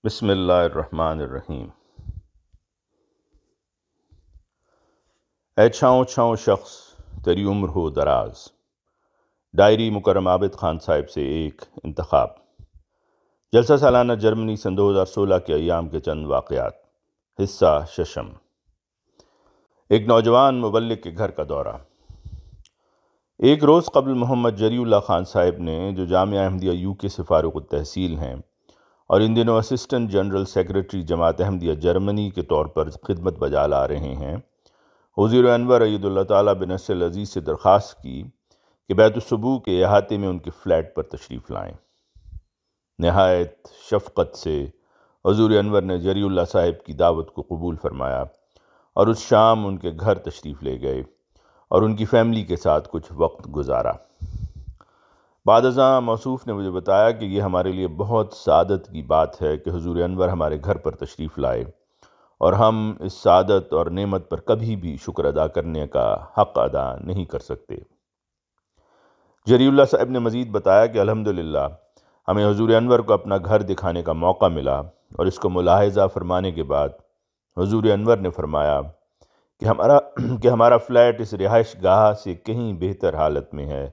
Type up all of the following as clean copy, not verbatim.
بسم اللہ الرحمن الرحیم۔ اے چھاؤں چھاؤں شخص تیری عمر ہو دراز۔ ڈائری مکرم عابد خان صاحب سے ایک انتخاب۔ جلسہ سالانہ جرمنی سن 2016 کے ایام کے چند واقعات۔ حصہ ششم۔ ایک نوجوان مبلغ کے گھر کا دورہ۔ ایک روز قبل محمد جری اللہ خان صاحب نے، جو جامعہ احمدیہ UK سے فارغ التحصیل ہیں اور ان دنوں اسسٹنٹ جنرل سیکریٹری جماعت احمدیہ جرمنی کے طور پر خدمت بجا لا رہے ہیں، حضور انور اید اللہ تعالیٰ بنصر العزیز سے درخواست کی کہ بیت الصبوح کے احاطے میں ان کے فلیٹ پر تشریف لائیں۔ نہایت شفقت سے حضور انور نے جری اللہ صاحب کی دعوت کو قبول فرمایا اور اس شام ان کے گھر تشریف لے گئے اور ان کی فیملی کے ساتھ کچھ وقت گزارا۔ بعد ازاں موصوف نے مجھے بتایا کہ یہ ہمارے لیے بہت سعادت کی بات ہے کہ حضور انور ہمارے گھر پر تشریف لائے، اور ہم اس سعادت اور نعمت پر کبھی بھی شکر ادا کرنے کا حق ادا نہیں کر سکتے۔ جری اللہ صاحب نے مزید بتایا کہ الحمدللہ ہمیں حضور انور کو اپنا گھر دکھانے کا موقع ملا، اور اس کو ملاحظہ فرمانے کے بعد حضور انور نے فرمایا کہ ہمارا فلیٹ اس رہائش گاہ سے کہیں بہتر حالت میں ہے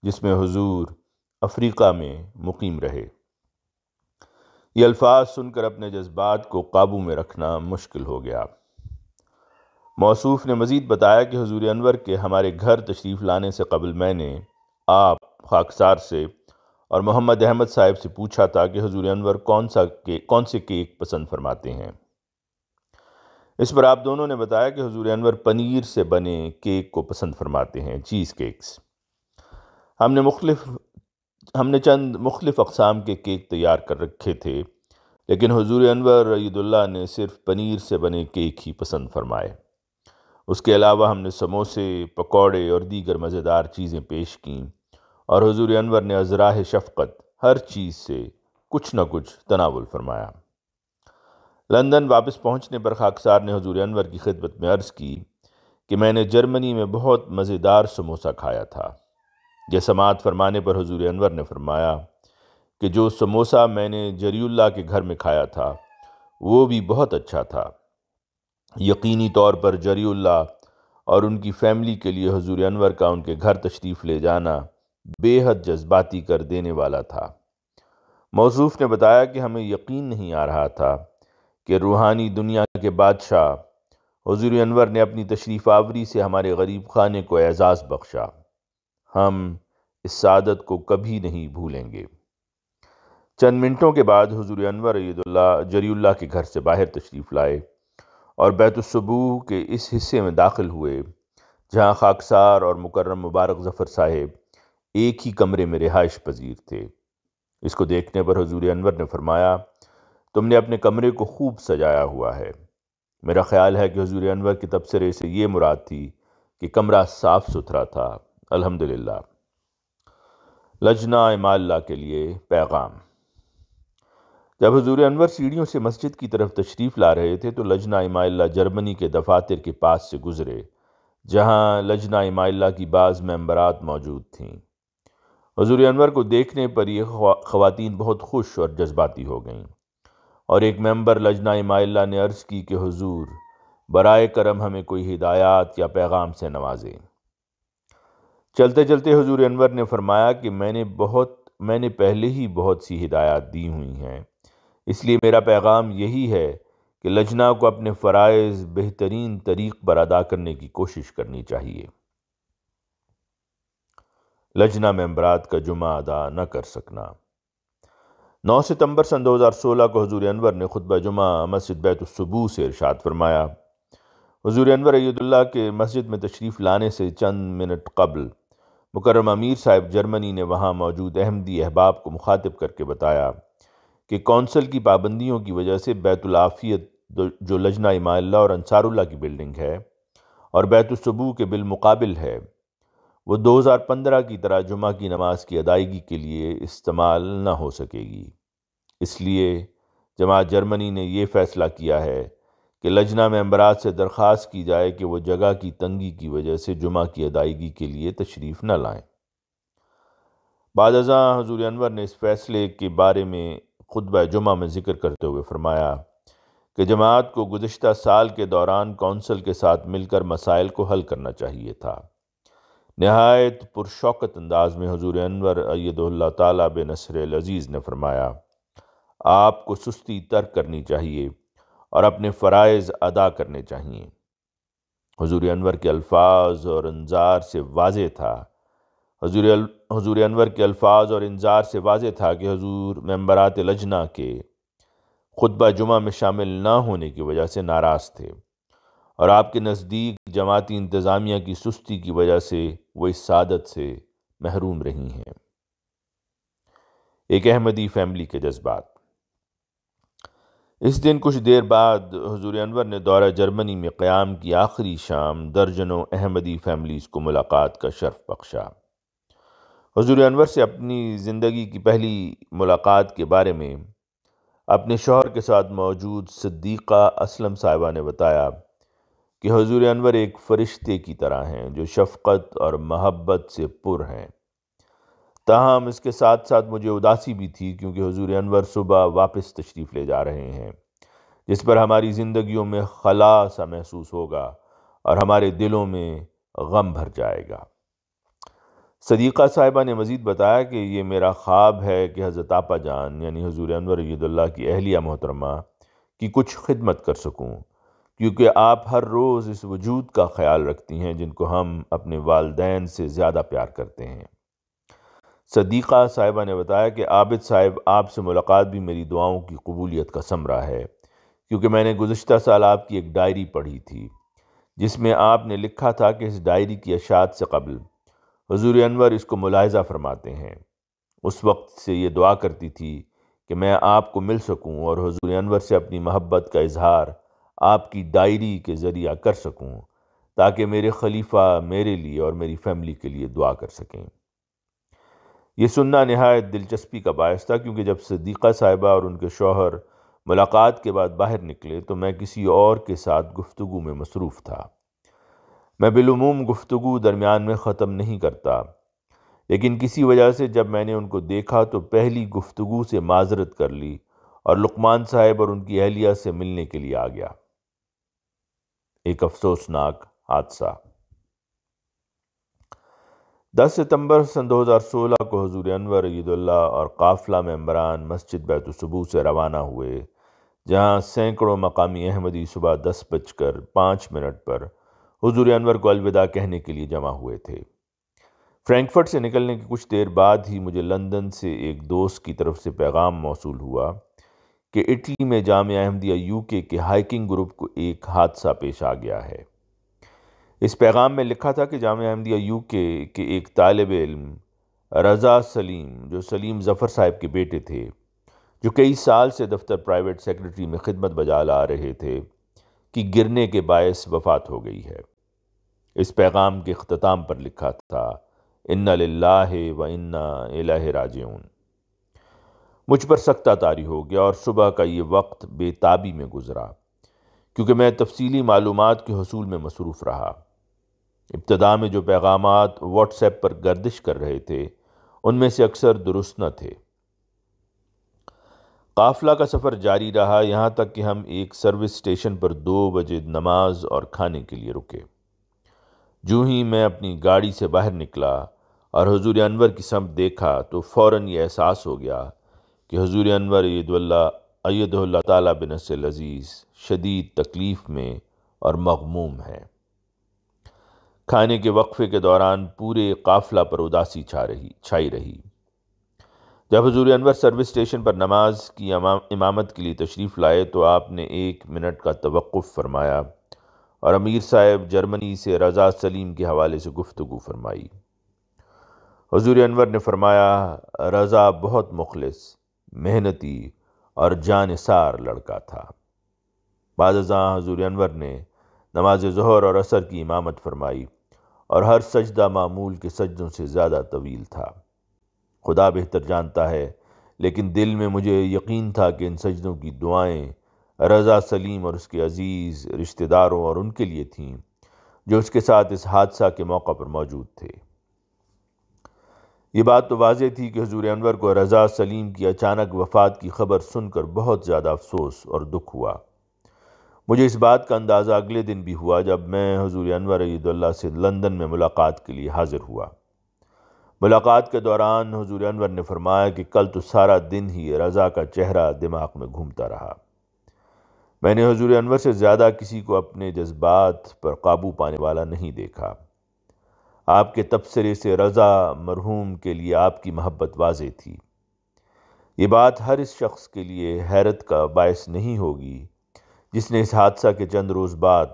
جس میں حضور افریقہ میں مقیم رہے۔ یہ الفاظ سن کر اپنے جذبات کو قابو میں رکھنا مشکل ہو گیا۔ موصوف نے مزید بتایا کہ حضور انور کے ہمارے گھر تشریف لانے سے قبل میں نے آپ خاکسار سے اور محمد احمد صاحب سے پوچھا تھا کہ حضور انور کون سے کیک پسند فرماتے ہیں۔ اس پر آپ دونوں نے بتایا کہ حضور انور پنیر سے بنے کیک کو پسند فرماتے ہیں، چیز کیکس۔ ہم نے چند مختلف اقسام کے کیک تیار کر رکھے تھے، لیکن حضور انور عید اللہ نے صرف پنیر سے بنے کیک ہی پسند فرمائے۔ اس کے علاوہ ہم نے سموسے، پکوڑے اور دیگر مزیدار چیزیں پیش کیں، اور حضور انور نے ازراہ شفقت ہر چیز سے کچھ نہ کچھ تناول فرمایا۔ لندن واپس پہنچنے پر خاکسار نے حضور انور کی خدمت میں عرض کی کہ میں نے جرمنی میں بہت مزیدار سموسہ کھایا تھا۔ یہ سماعت فرمانے پر حضور انور نے فرمایا کہ جو سموسہ میں نے جری اللہ کے گھر میں کھایا تھا وہ بھی بہت اچھا تھا۔ یقینی طور پر جری اللہ اور ان کی فیملی کے لیے حضور انور کا ان کے گھر تشریف لے جانا بے حد جذباتی کر دینے والا تھا۔ موصوف نے بتایا کہ ہمیں یقین نہیں آ رہا تھا کہ روحانی دنیا کے بادشاہ حضور انور نے اپنی تشریف آوری سے ہمارے غریب خانے کو اعزاز بخشا۔ ہم اس سعادت کو کبھی نہیں بھولیں گے۔ چند منٹوں کے بعد حضور انور جری اللہ کے گھر سے باہر تشریف لائے اور بیت الصبوح کے اس حصے میں داخل ہوئے جہاں خاکسار اور مکرم مبارک ظفر صاحب ایک ہی کمرے میں رہائش پذیر تھے۔ اس کو دیکھنے پر حضور انور نے فرمایا، تم نے اپنے کمرے کو خوب سجایا ہوا ہے۔ میرا خیال ہے کہ حضور انور کے تبصرے سے یہ مراد تھی کہ کمرہ صاف ستھرا تھا۔ الحمدللہ۔ لجنہ اماللہ کے لیے پیغام۔ جب حضور انور سیڑھیوں سے مسجد کی طرف تشریف لا رہے تھے تو لجنہ اماللہ جرمنی کے دفاتر کے پاس سے گزرے، جہاں لجنہ اماللہ کی بعض ممبرات موجود تھیں۔ حضور انور کو دیکھنے پر یہ خواتین بہت خوش اور جذباتی ہو گئیں، اور ایک ممبر لجنہ اماللہ نے عرض کی کہ حضور برائے کرم ہمیں کوئی ہدایات یا پیغام سے نوازیں۔ چلتے چلتے حضور انور نے فرمایا کہ میں نے پہلے ہی بہت سی ہدایات دی ہوئی ہیں، اس لیے میرا پیغام یہی ہے کہ لجنہ کو اپنے فرائض بہترین طریق پر ادا کرنے کی کوشش کرنی چاہیے۔ لجنہ ممبرات کا جمعہ ادا نہ کر سکنا۔ 9 ستمبر سن 2016 کو حضور انور نے خطبہ جمعہ مسجد بیت الصبوح سے ارشاد فرمایا۔ حضور انور اید اللہ کے مسجد میں تشریف لانے سے چند منٹ قبل مکرم امیر صاحب جرمنی نے وہاں موجود احمدی احباب کو مخاطب کر کے بتایا کہ کونسل کی پابندیوں کی وجہ سے بیت العافیت جو لجنہ اماللہ اور انصار اللہ کی بلڈنگ ہے اور بیت الصبوح کے بالمقابل ہے، وہ 2015 کی طرح جمعہ کی نماز کی ادائیگی کے لیے استعمال نہ ہو سکے گی۔ اس لیے جماعت جرمنی نے یہ فیصلہ کیا ہے کہ لجنہ ممبرات سے درخواست کی جائے کہ وہ جگہ کی تنگی کی وجہ سے جمعہ کی ادائیگی کے لیے تشریف نہ لائیں۔ بعد ازاں حضور انور نے اس فیصلے کے بارے میں خطبہ جمعہ میں ذکر کرتے ہوئے فرمایا کہ جماعت کو گزشتہ سال کے دوران کونسل کے ساتھ مل کر مسائل کو حل کرنا چاہیے تھا۔ نہایت پرشوکت انداز میں حضور انور ایدہ اللہ تعالیٰ بنصر العزیز نے فرمایا، آپ کو سستی ترک کرنی چاہیے اور اپنے فرائض ادا کرنے چاہیے۔ حضور انور کے الفاظ اور انذار سے واضح تھا حضور انور کے الفاظ اور انذار سے واضح تھا کہ حضور ممبرات لجنہ کے خطبہ جمعہ میں شامل نہ ہونے کی وجہ سے ناراض تھے، اور آپ کے نزدیک جماعتی انتظامیہ کی سستی کی وجہ سے وہ اس سعادت سے محروم رہی ہیں۔ ایک احمدی فیملی کے جذبات۔ اس دن کچھ دیر بعد حضور انور نے دورہ جرمنی میں قیام کی آخری شام درجنوں احمدی فیملیز کو ملاقات کا شرف بخشا۔ حضور انور سے اپنی زندگی کی پہلی ملاقات کے بارے میں اپنے شوہر کے ساتھ موجود صدیقہ اسلم صاحبہ نے بتایا کہ حضور انور ایک فرشتے کی طرح ہیں جو شفقت اور محبت سے پر ہیں۔ تاہم اس کے ساتھ ساتھ مجھے اداسی بھی تھی کیونکہ حضور انور صبح واپس تشریف لے جا رہے ہیں، جس پر ہماری زندگیوں میں خلا سا محسوس ہوگا اور ہمارے دلوں میں غم بھر جائے گا۔ صدیقہ صاحبہ نے مزید بتایا کہ یہ میرا خواب ہے کہ حضرت آپا جان یعنی حضور انور ایدہ اللہ کی اہلیہ محترمہ کی کچھ خدمت کر سکوں، کیونکہ آپ ہر روز اس وجود کا خیال رکھتی ہیں جن کو ہم اپنے والدین سے زیادہ پیار کرتے ہیں۔ صدیقہ صاحبہ نے بتایا کہ عابد صاحب آپ سے ملاقات بھی میری دعاؤں کی قبولیت کا ثمرہ ہے، کیونکہ میں نے گزشتہ سال آپ کی ایک ڈائری پڑھی تھی جس میں آپ نے لکھا تھا کہ اس ڈائری کی اشاعت سے قبل حضور انور اس کو ملاحظہ فرماتے ہیں۔ اس وقت سے یہ دعا کرتی تھی کہ میں آپ کو مل سکوں اور حضور انور سے اپنی محبت کا اظہار آپ کی ڈائری کے ذریعہ کر سکوں تاکہ میرے خلیفہ میرے لیے اور میری فیملی کے لیے دعا کر سکیں۔ یہ سننا نہایت دلچسپی کا باعث تھا کیونکہ جب صدیقہ صاحبہ اور ان کے شوہر ملاقات کے بعد باہر نکلے تو میں کسی اور کے ساتھ گفتگو میں مصروف تھا۔ میں بالعموم گفتگو درمیان میں ختم نہیں کرتا، لیکن کسی وجہ سے جب میں نے ان کو دیکھا تو پہلی گفتگو سے معذرت کر لی اور لقمان صاحب اور ان کی اہلیہ سے ملنے کے لیے آ گیا۔ ایک افسوسناک حادثہ۔ 10 ستمبر سن 2016 کو حضور انور ایدہ اللہ اور قافلہ ممبران مسجد بیت الصبوح سے روانہ ہوئے، جہاں سینکڑوں مقامی احمدی صبح 10:05 پر حضور انور کو الوداع کہنے کے لیے جمع ہوئے تھے۔ فرینکفرٹ سے نکلنے کے کچھ دیر بعد ہی مجھے لندن سے ایک دوست کی طرف سے پیغام موصول ہوا کہ اٹلی میں جامعہ احمدیہ UK کے ہائیکنگ گروپ کو ایک حادثہ پیش آ گیا ہے۔ اس پیغام میں لکھا تھا کہ جامعہ احمدیہ UK کے ایک طالب علم رضا سلیم، جو سلیم ظفر صاحب کے بیٹے تھے، جو کئی سال سے دفتر پرائیویٹ سیکرٹری میں خدمت بجا لا رہے تھے، کی گرنے کے باعث وفات ہو گئی ہے۔ اس پیغام کے اختتام پر لکھا تھا اِنَّا لِلَّهِ وَإِنَّا إِلَيْهِ راجعون۔ مجھ پر سکتہ طاری ہو گیا اور صبح کا یہ وقت بے تابی میں گزرا کیونکہ میں تفصیلی معلومات کے حصول میں مصروف رہا۔ ابتدا میں جو پیغامات واٹس ایپ پر گردش کر رہے تھے ان میں سے اکثر درست نہ تھے۔ قافلہ کا سفر جاری رہا یہاں تک کہ ہم ایک سروس اسٹیشن پر 2 بجے نماز اور کھانے کے لیے رکے۔ جو ہی میں اپنی گاڑی سے باہر نکلا اور حضور انور کی سمت دیکھا تو فوراً یہ احساس ہو گیا کہ حضور انور ایدہ اللہ تعالیٰ بنصر العزیز شدید تکلیف میں اور مغموم ہے۔ کھانے کے وقفے کے دوران پورے قافلہ پر اداسی چھائی رہی۔ جب حضور انور سروس اسٹیشن پر نماز کی امامت کے لیے تشریف لائے تو آپ نے 1 منٹ کا توقف فرمایا اور امیر صاحب جرمنی سے رضا سلیم کے حوالے سے گفتگو فرمائی۔ حضور انور نے فرمایا، رضا بہت مخلص، محنتی اور جانثار لڑکا تھا۔ بعد ازاں حضور انور نے نماز ظہر اور عصر کی امامت فرمائی اور ہر سجدہ معمول کے سجدوں سے زیادہ طویل تھا۔ خدا بہتر جانتا ہے، لیکن دل میں مجھے یقین تھا کہ ان سجدوں کی دعائیں رضا سلیم اور اس کے عزیز رشتہ داروں اور ان کے لیے تھیں جو اس کے ساتھ اس حادثہ کے موقع پر موجود تھے۔ یہ بات تو واضح تھی کہ حضور انور کو رضا سلیم کی اچانک وفات کی خبر سن کر بہت زیادہ افسوس اور دکھ ہوا۔ مجھے اس بات کا اندازہ اگلے دن بھی ہوا جب میں حضور انور عید اللہ سے لندن میں ملاقات کے لیے حاضر ہوا۔ ملاقات کے دوران حضور انور نے فرمایا کہ کل تو سارا دن ہی رضا کا چہرہ دماغ میں گھومتا رہا۔ میں نے حضور انور سے زیادہ کسی کو اپنے جذبات پر قابو پانے والا نہیں دیکھا۔ آپ کے تبصرے سے رضا مرحوم کے لیے آپ کی محبت واضح تھی۔ یہ بات ہر اس شخص کے لیے حیرت کا باعث نہیں ہوگی جس نے اس حادثہ کے چند روز بعد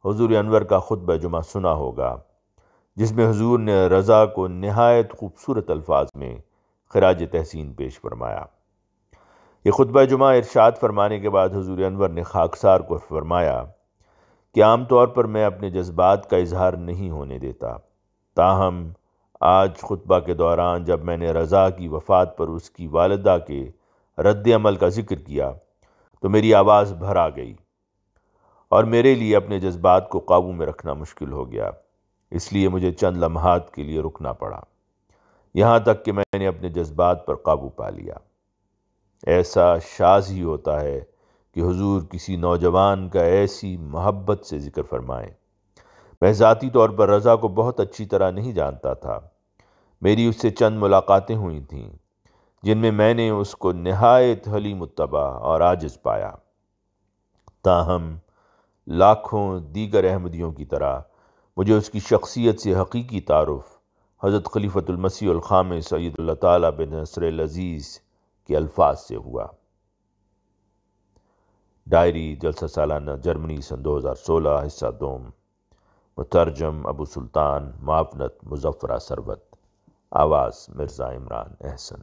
حضور انور کا خطبہ جمعہ سنا ہوگا، جس میں حضور نے رضا کو نہایت خوبصورت الفاظ میں خراج تحسین پیش فرمایا۔ یہ خطبہ جمعہ ارشاد فرمانے کے بعد حضور انور نے خاکسار کو فرمایا کہ عام طور پر میں اپنے جذبات کا اظہار نہیں ہونے دیتا، تاہم آج خطبہ کے دوران جب میں نے رضا کی وفات پر اس کی والدہ کے رد عمل کا ذکر کیا تو میری آواز بھر آ گئی اور میرے لیے اپنے جذبات کو قابو میں رکھنا مشکل ہو گیا، اس لیے مجھے چند لمحات کے لیے رکنا پڑا، یہاں تک کہ میں نے اپنے جذبات پر قابو پا لیا۔ ایسا شاذ ہی ہوتا ہے کہ حضور کسی نوجوان کا ایسی محبت سے ذکر فرمائیں۔ میں ذاتی طور پر رضا کو بہت اچھی طرح نہیں جانتا تھا، میری اس سے چند ملاقاتیں ہوئی تھیں جن میں نے اس کو نہایت حلیم الطبع اور عاجز پایا، تاہم لاکھوں دیگر احمدیوں کی طرح مجھے اس کی شخصیت سے حقیقی تعارف حضرت خلیفۃ المسیح الخامس سید اللہ تعالیٰ بن نصر العزیز کے الفاظ سے ہوا۔ ڈائری جلسہ سالانہ جرمنی سن 2016 حصہ دوم، مترجم ابو سلطان، معاونت مظفرہ ثروت، آواز مرزا عمران احسن۔